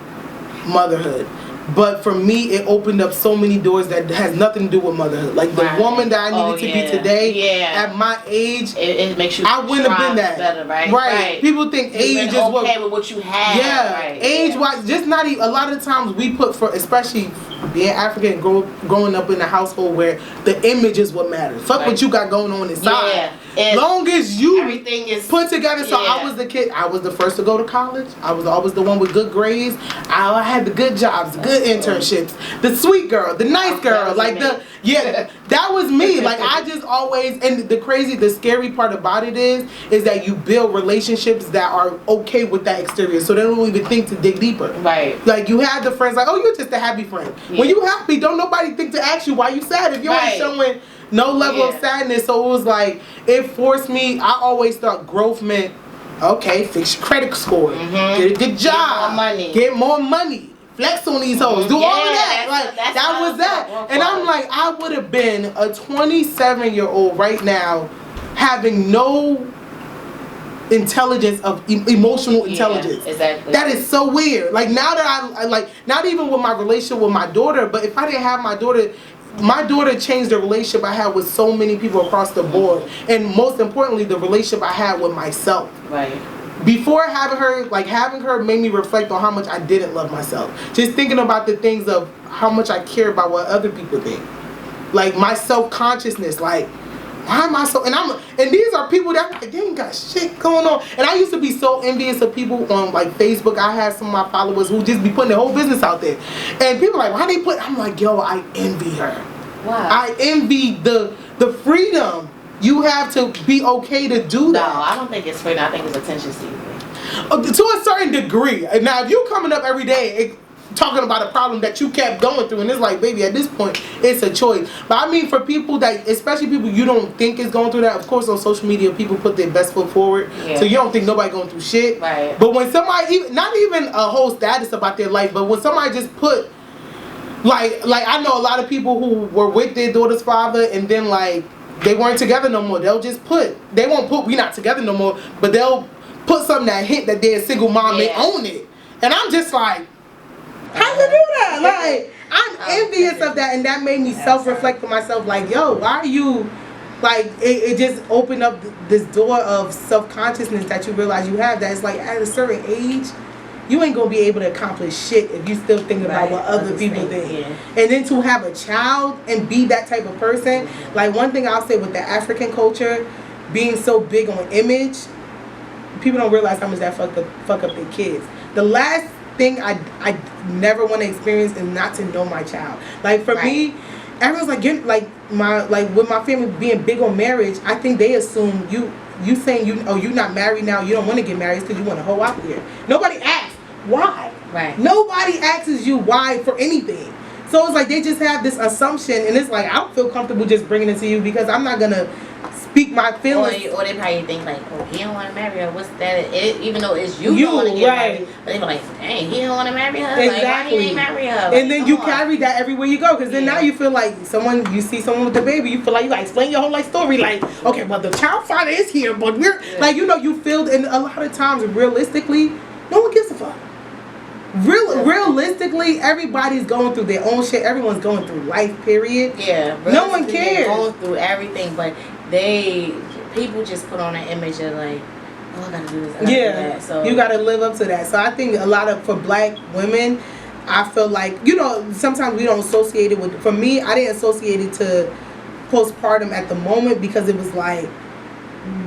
motherhood. But for me, it opened up so many doors that has nothing to do with motherhood. Like, the woman that I needed to be today, at my age, it makes you, I wouldn't have been that. Better, right? People think age is okay with what you have. Age-wise, just not even, a lot of times we put, for especially being African and growing up in a household where the image is what matters. Fuck what you got going on inside. Yeah. Long as you everything is put together. So I was the kid. I was the first to go to college. I was always the one with good grades. I had the good jobs, the good internships, the sweet girl, the nice girl, like that was me. Like I just always, and the scary part about it is that you build relationships that are okay with that exterior, so they don't even think to dig deeper. Right. Like you have the friends like, oh, you're just a happy friend. Yeah. When you happy, don't nobody think to ask you why you sad if you ain't showing no level of sadness. So it was like, it forced me. I always thought growth meant, okay, fix your credit score, get a good job, get more money, flex on these hoes, do all of that. Like that was that. And I'm like, I would have been a 27-year-old right now, having no intelligence of emotional intelligence. Exactly. That is so weird. Like now that I like, not even with my relationship with my daughter, but if I didn't have my daughter changed the relationship I had with so many people across the board, and most importantly, the relationship I had with myself. Right. Before having her made me reflect on how much I didn't love myself. Just thinking about the things of how much I care about what other people think. Like my self-consciousness, like, why am I so, and these are people that like, they ain't got shit going on. And I used to be so envious of people on like Facebook. I had some of my followers who just be putting their whole business out there. And people like, why they put, I'm like, yo, I envy her. Wow. I envy the freedom you have to be okay to do that. No, I don't think it's freedom. I think it's attention seeking. To a certain degree. Now, if you coming up every day talking about a problem that you kept going through, and it's like, baby, at this point, it's a choice. But I mean, for people that, especially people you don't think is going through that, of course, on social media, people put their best foot forward, so you don't think nobody going through shit. Right. But when somebody, not even a whole status about their life, but when somebody just put, like I know a lot of people who were with their daughter's father, and then like they weren't together no more. They'll just they won't put we not together no more, but they'll put something that hint that they're a single mom. They own it, and I'm just like, how you do that? Like, I'm envious of that, and that made me self-reflect for myself. Like, yo, why are you, like, it just opened up this door of self-consciousness that you realize you have. That it's like, at a certain age, you ain't gonna be able to accomplish shit if you still think about what other people think. Yeah. And then to have a child and be that type of person, like one thing I'll say with the African culture being so big on image, people don't realize how much that fuck up their kids. The last thing I never want to experience is not to know my child. Like for me, everyone's like, you're like with my family being big on marriage, I think they assume you saying you're not married now, you don't want to get married because you want to hoe out here. Nobody asks why. Right. Nobody asks you why for anything. So it's like they just have this assumption, and it's like I don't feel comfortable just bringing it to you because I'm not gonna speak my feelings. Or they probably think like, oh, he don't want to marry her. What's that? Even though it's you don't want to get married, but they be like, dang, he don't want to marry her. Exactly. Like, why he ain't marry her? Like, and then you carry that everywhere you go, because then now you feel like you see someone with the baby, you feel like you gotta explain your whole life story. Like, okay, well the child father is here, but we're like, you feel, and a lot of times realistically, no one gives a fuck. Realistically, everybody's going through their own shit. Everyone's going through life, period. Yeah. No one cares. Going through everything, but people just put on an image of like, oh, I gotta do this. I gotta do that. So you gotta live up to that. So I think a lot of, for black women, I feel like, sometimes we don't associate it with, for me, I didn't associate it to postpartum at the moment because it was like,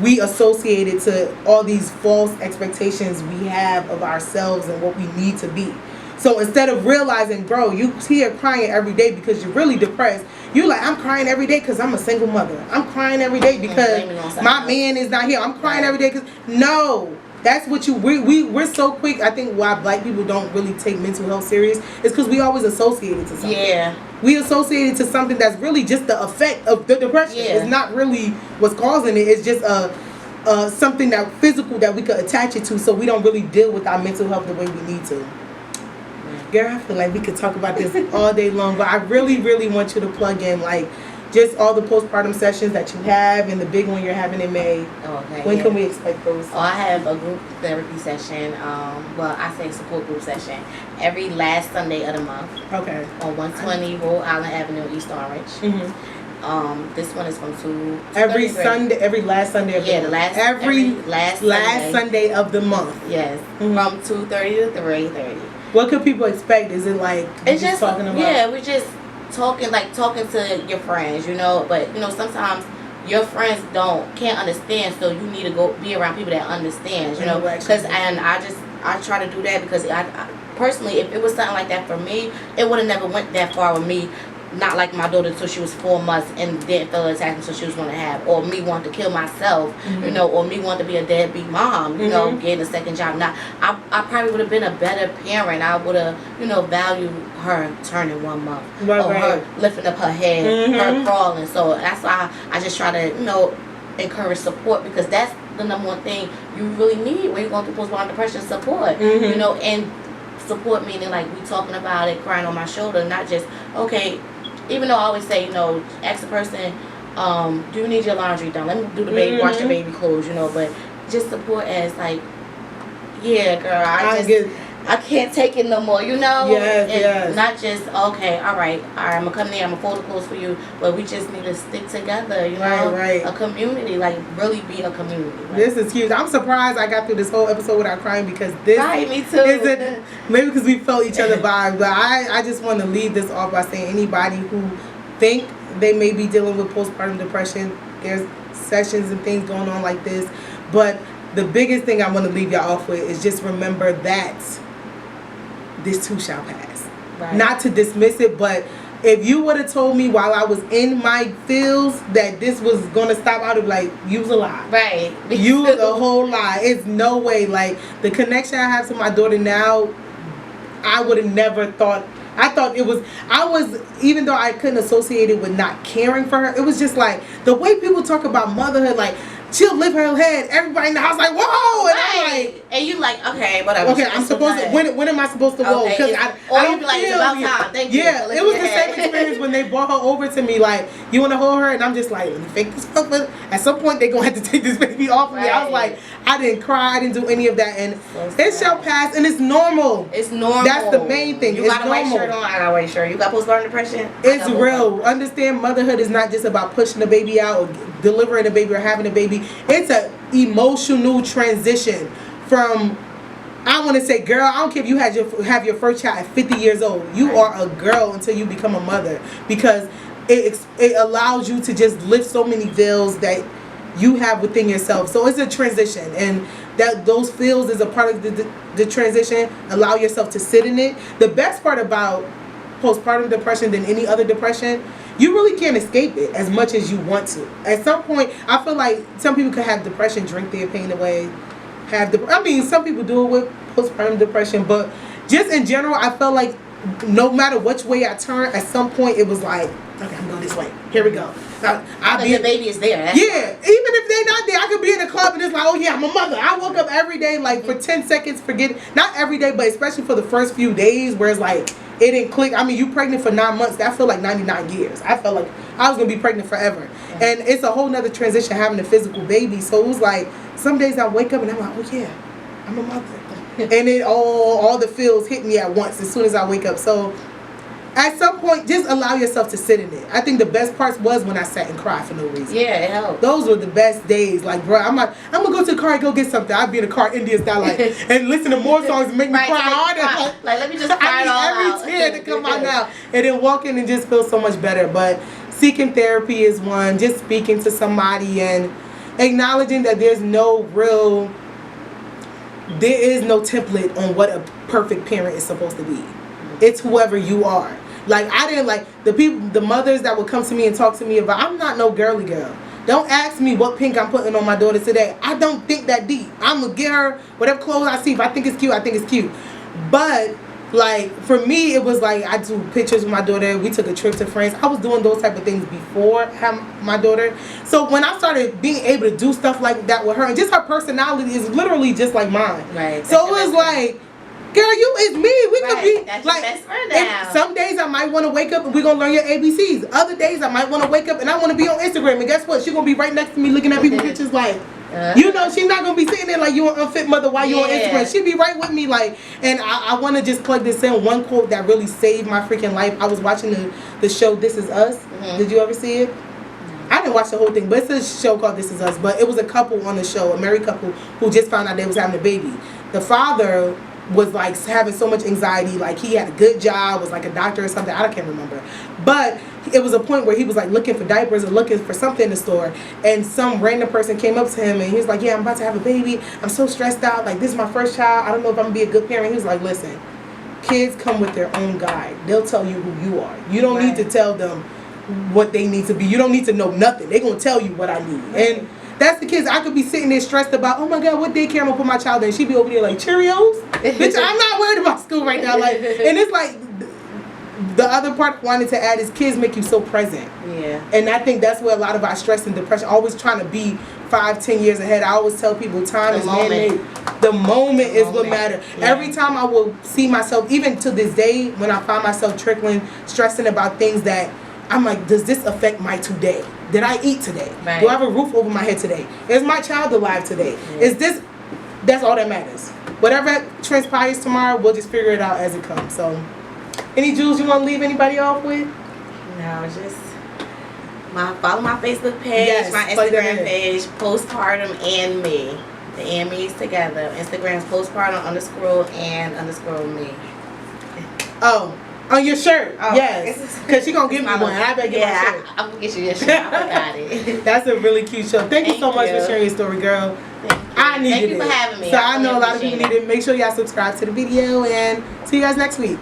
we associated to all these false expectations we have of ourselves and what we need to be. So instead of realizing, bro, you here crying every day because you're really depressed, you like, I'm crying every day because I'm a single mother. I'm crying every day because my man is not here. I'm crying every day because, no. That's what we're so quick. I think why black people don't really take mental health serious is because we always associate it to something. Yeah. We associate it to something that's really just the effect of the depression. Yeah. It's not really what's causing it. It's just something that physical that we could attach it to, so we don't really deal with our mental health the way we need to. Girl, I feel like we could talk about this all day long, but I really, really want you to plug in, like, just all the postpartum sessions that you have and the big one you're having in May. Okay. When can we expect those? Oh, I have a group therapy session. Well, I say support group session every last Sunday of the month. Okay. On 120 Rhode Island Avenue, East Orange. Mm-hmm. This one is from 2. Every Sunday, every last Sunday of the month. Every last Sunday of the month. Yes. Mm-hmm. From 2:30 to 3:30. What could people expect? Is it like it's just talking about? Yeah, we're just talking to your friends, you know. But you know, sometimes your friends can't understand, so you need to go be around people that understand, you know. Because I try to do that because I personally, if it was something like that for me, it would have never went that far with me. Not like my daughter until she was 4 months and didn't feel attacked until she was going to have, or me want to kill myself, you know, or me want to be a deadbeat mom, you know, getting a second job. Now, I probably would have been a better parent. I would have, you know, valued her turning 1 month, or her lifting up her head, her crawling. So that's why I just try to, you know, encourage support, because that's the number one thing you really need when you're going through postpartum depression. Support, you know, and support meaning like we talking about it, crying on my shoulder, not just okay. Even though I always say, you know, ask a person, do you need your laundry done? Let me do the baby, wash your baby clothes, you know. But just support as like, yeah, girl, I can't take it no more, you know. Yes. Not just okay, all right, I'm gonna come there, I'm gonna fold the clothes for you, but we just need to stick together, you know. Right. A community, like really be a community. Right? This is huge. I'm surprised I got through this whole episode without crying, because this me too. isn't, maybe because we felt each other vibe, but I just want to leave this off by saying anybody who think they may be dealing with postpartum depression, there's sessions and things going on like this, but the biggest thing I want to leave y'all off with is just remember that this too shall pass. Right. Not to dismiss it, but if you would have told me while I was in my feels that this was going to stop, I would have like, you was a lie. Right. You was a whole lie. It's no way. Like, the connection I have to my daughter now, I would have never thought. I thought even though I couldn't associate it with not caring for her, it was just like, the way people talk about motherhood, like, she'll lift her head, everybody in the house like, whoa, and I'm like, and you like, okay, whatever. Okay, I'm supposed to. When am I supposed to go? Because I don't be like, feel it's about time. Thank you. Yeah, it was the same experience when they brought her over to me. Like, you want to hold her, and I'm just like, let me fake this up. At some point, they're gonna have to take this baby off of me. I was like, I didn't cry, I didn't do any of that, and it shall pass, and it's normal. It's normal. That's the main thing. You got a white shirt on. I got a white shirt. You got postpartum depression. It's real. Understand, motherhood is not just about pushing the baby out or delivering a baby or having a baby. It's a emotional transition from, I want to say, girl, I don't care if you have your first child at 50 years old. You are a girl until you become a mother, because it allows you to just lift so many veils that you have within yourself. So it's a transition, and that those feels is a part of the transition. Allow yourself to sit in it. The best part about postpartum depression than any other depression, you really can't escape it as much as you want to. At some point, I feel like some people could have depression, drink their pain away. Some people do it with postpartum depression, but just in general, I felt like no matter which way I turn, at some point it was like, okay, I'm going this way. Here we go. The baby is there. Even if they're not there, I could be in a club and it's like, oh yeah, I'm a mother. I woke up every day, like for 10 seconds, not every day, but especially for the first few days where it's like, it didn't click. I mean, you pregnant for 9 months, that felt like 99 years. I felt like I was going to be pregnant forever. And it's a whole nother transition having a physical baby. So it was like, some days I wake up and I'm like, oh yeah, I'm a mother. And it all the feels hit me at once as soon as I wake up. So at some point, just allow yourself to sit in it. I think the best parts was when I sat and cried for no reason. Yeah, it helped. Those were the best days. Like, bro, I'm gonna go to the car and go get something. I'd be in the car Indian style, like, and listen to more songs and make me cry harder. Like, let me just cry it all out. I need every tear to come out now, and then walk in and just feel so much better. But seeking therapy is one. Just speaking to somebody and acknowledging that there is no template on what a perfect parent is supposed to be. It's whoever you are. Like, I didn't like the mothers that would come to me and talk to me about, I'm not no girly girl. Don't ask me what pink I'm putting on my daughter today. I don't think that deep. I'm going to get her whatever clothes I see. If I think it's cute, I think it's cute. But, like, for me, it was like, I do pictures with my daughter. We took a trip to France. I was doing those type of things before I had my daughter. So when I started being able to do stuff like that with her, and just her personality is literally just like mine. Right. So it was like, girl, you is me. We could be that's like, your best friend now. Some days I might want to wake up and we're gonna learn your ABCs. Other days I might want to wake up and I want to be on Instagram. And guess what? She's gonna be right next to me looking at people's pictures like, you know, she's not gonna be sitting there like you an unfit mother while you on Instagram. She'll be right with me, like. And I want to just plug this in. One quote that really saved my freaking life. I was watching the show This Is Us. Mm-hmm. Did you ever see it? I didn't watch the whole thing, but it's a show called This Is Us. But it was a couple on the show, a married couple, who just found out they was having a baby. The father was like having so much anxiety. Like he had a good job, was like a doctor or something. I can't remember. But it was a point where he was like looking for diapers or looking for something in the store, and some random person came up to him and he was like, yeah, I'm about to have a baby. I'm so stressed out. Like, this is my first child. I don't know if I'm gonna be a good parent. He was like, listen, kids come with their own guide. They'll tell you who you are. You don't need to tell them what they need to be. You don't need to know nothing. They're gonna tell you what I need. And that's the kids. I could be sitting there stressed about, oh my God, what daycare I'm gonna put my child in. She'd be over there like, Cheerios? Bitch, I'm not worried about school right now. Like, and it's like, the other part I wanted to add is kids make you so present. Yeah. And I think that's where a lot of our stress and depression, always trying to be 5-10 years ahead. I always tell people time is man-made. The moment is what matters. Yeah. Every time I will see myself, even to this day, when I find myself stressing about things that I'm like, does this affect my today? Did I eat today? Right. Do I have a roof over my head today? Is my child alive today? Yeah. Is this, that's all that matters. Whatever transpires tomorrow, we'll just figure it out as it comes. So, any jewels you want to leave anybody off with? No, just follow my Facebook page, my Instagram page, Postpartum and Me. The and me is together. Instagram's postpartum_and_me. Oh, on your shirt. Oh, yes. Because she's going to give me one. I better get my shirt. I'm going to get you your shirt. I got it. That's a really cute show. Thank you so much for sharing your story, girl. I needed it. Thank you for having me. So I know a lot of people need it. Make sure y'all subscribe to the video and see you guys next week.